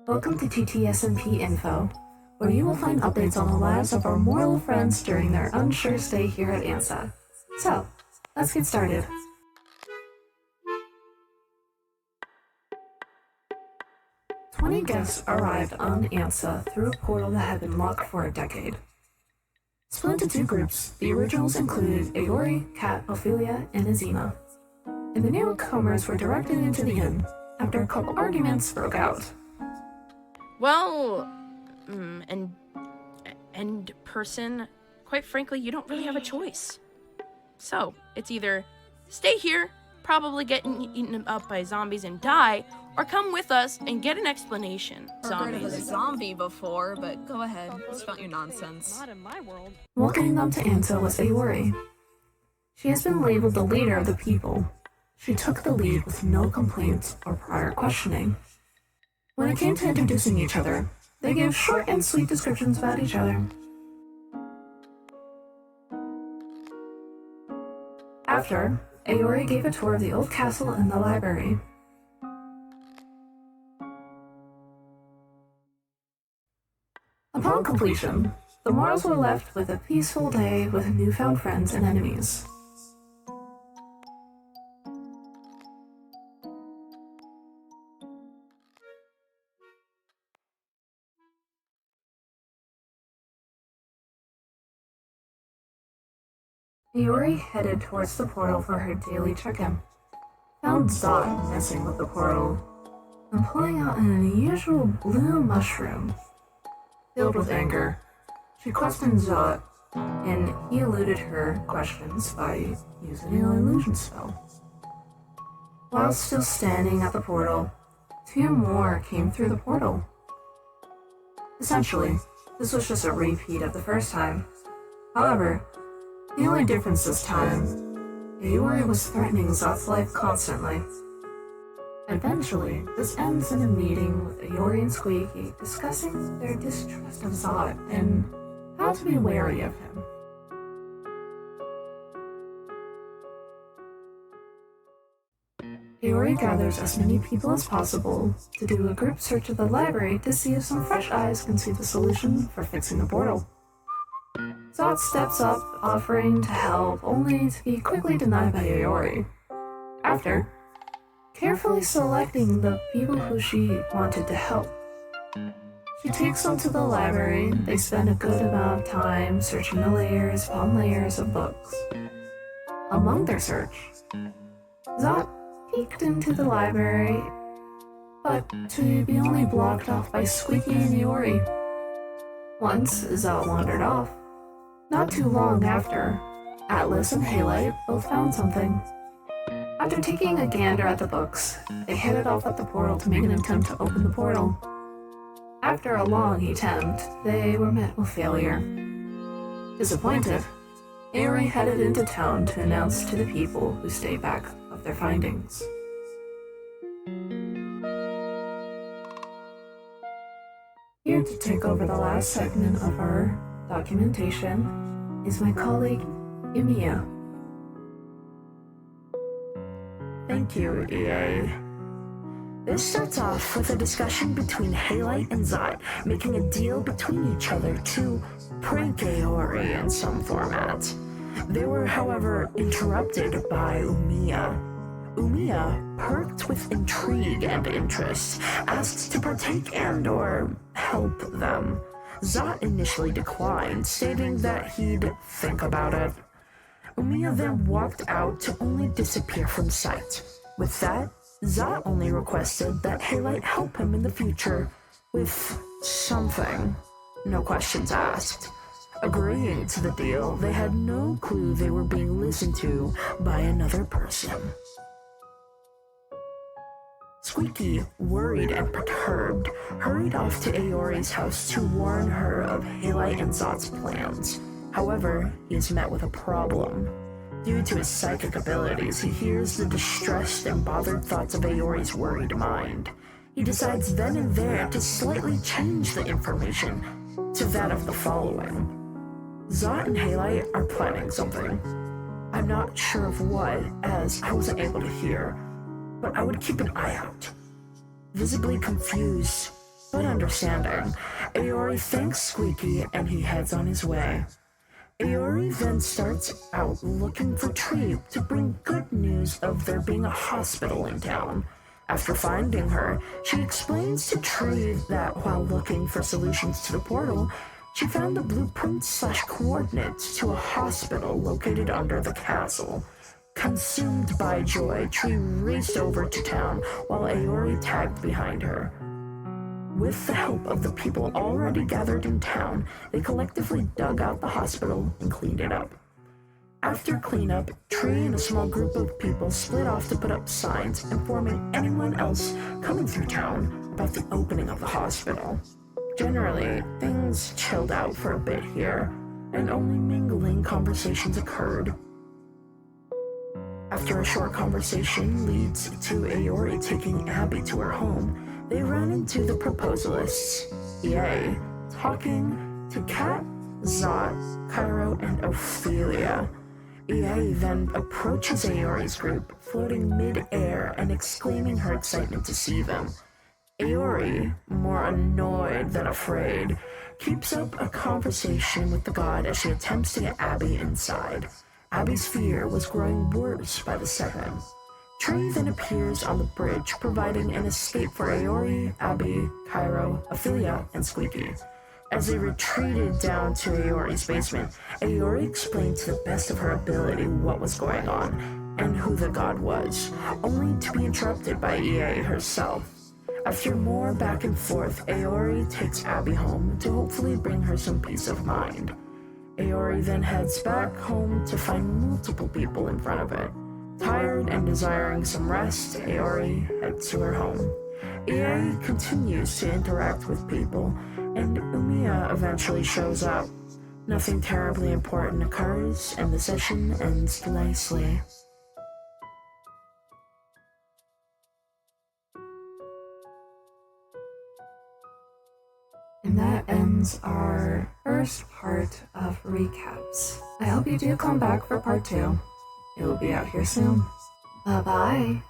Welcome to TTSMP Info, where you will find updates on the lives of our mortal friends during their unsure stay here at ANSA. So, let's get started. "20 guests arrived on ANSA through a portal that had been locked for a decade. Split into two groups, the originals included Aori, Kat, Ophelia, and Azima, and the newcomers were directed into the inn after a couple arguments broke out. Well, and person, quite frankly, you don't really have a choice. So, it's either stay here, probably get eaten up by zombies and die, or come with us and get an explanation. Heard of a zombie before, but go ahead, spout your nonsense. Not in my world. Welcoming them to ANSA was Aori. She has been labeled the leader of the people. She took the lead with no complaints or prior questioning. When it came to introducing each other, they gave short and sweet descriptions about each other. After, Aori gave a tour of the old castle and the library. Upon completion, the mortals were left with a peaceful day with newfound friends and enemies. Aori headed towards the portal for her daily check-in. Found Zot messing with the portal and pulling out an unusual blue mushroom. Filled with anger, she questioned Zot, and he eluded her questions by using an illusion spell. While still standing at the portal, two more came through the portal. Essentially, this was just a repeat of the first time. However, the only difference this time, Aori was threatening Zot's life constantly. Eventually, this ends in a meeting with Aori and Squeaky discussing their distrust of Zot and how to be wary of him. Aori gathers as many people as possible to do a group search of the library to see if some fresh eyes can see the solution for fixing the portal. Zot steps up, offering to help, only to be quickly denied by Aori. After, carefully selecting the people who she wanted to help, she takes them to the library. They spend a good amount of time searching the layers upon layers of books. Among their search, Zot peeked into the library, but to be only blocked off by Squeaky and Aori. Once Zot wandered off, not too long after, Atlas and Halite both found something. After taking a gander at the books, they headed off at the portal to make an attempt to open the portal. After a long attempt, they were met with failure. Disappointed, Aori headed into town to announce to the people who stayed back of their findings. Here to take over the last segment of our documentation is my colleague, Emiya. Thank you, EA. This starts off with a discussion between Halite and Zot making a deal between each other to prank Aori in some format. They were, however, interrupted by Umiya. Umiya, perked with intrigue and interest, asked to partake and/or help them. Zot initially declined, stating that he'd think about it. Umiya then walked out to only disappear from sight. With that, Zot only requested that Halite help him in the future with something. No questions asked. Agreeing to the deal, they had no clue they were being listened to by another person. Squeaky, worried and perturbed, hurried off to Aori's house to warn her of Halite and Zot's plans. However, he is met with a problem. Due to his psychic abilities, he hears the distressed and bothered thoughts of Aori's worried mind. He decides then and there to slightly change the information to that of the following. Zot and Halite are planning something. I'm not sure of what, as I wasn't able to hear, but I would keep an eye out. Visibly confused, but understanding. Aori thanks Squeaky and he heads on his way. Aori then starts out looking for Tree to bring good news of there being a hospital in town. After finding her, she explains to Tree that while looking for solutions to the portal, she found the blueprints/coordinates to a hospital located under the castle. Consumed by joy, Tree raced over to town while Aori tagged behind her. With the help of the people already gathered in town, they collectively dug out the hospital and cleaned it up. After cleanup, Tree and a small group of people split off to put up signs informing anyone else coming through town about the opening of the hospital. Generally, things chilled out for a bit here, and only mingling conversations occurred. After a short conversation leads to Aori taking Abby to her home, they run into the proposalists, EA, talking to Kat, Zot, Cairo, and Ophelia. EA then approaches Aori's group, floating mid-air and exclaiming her excitement to see them. Aori, more annoyed than afraid, keeps up a conversation with the god as she attempts to get Abby inside. Abby's fear was growing worse by the second. Tree then appears on the bridge, providing an escape for Aori, Abby, Cairo, Ophelia, and Squeaky. As they retreated down to Aori's basement, Aori explained to the best of her ability what was going on and who the god was, only to be interrupted by EA herself. After more back and forth, Aori takes Abby home to hopefully bring her some peace of mind. Aori then heads back home to find multiple people in front of it. Tired and desiring some rest, Aori heads to her home. EA continues to interact with people, and Umiya eventually shows up. Nothing terribly important occurs, and the session ends nicely. And that ends our first part of recaps. I hope you do come back for part 2. It will be out here soon. Bye-bye.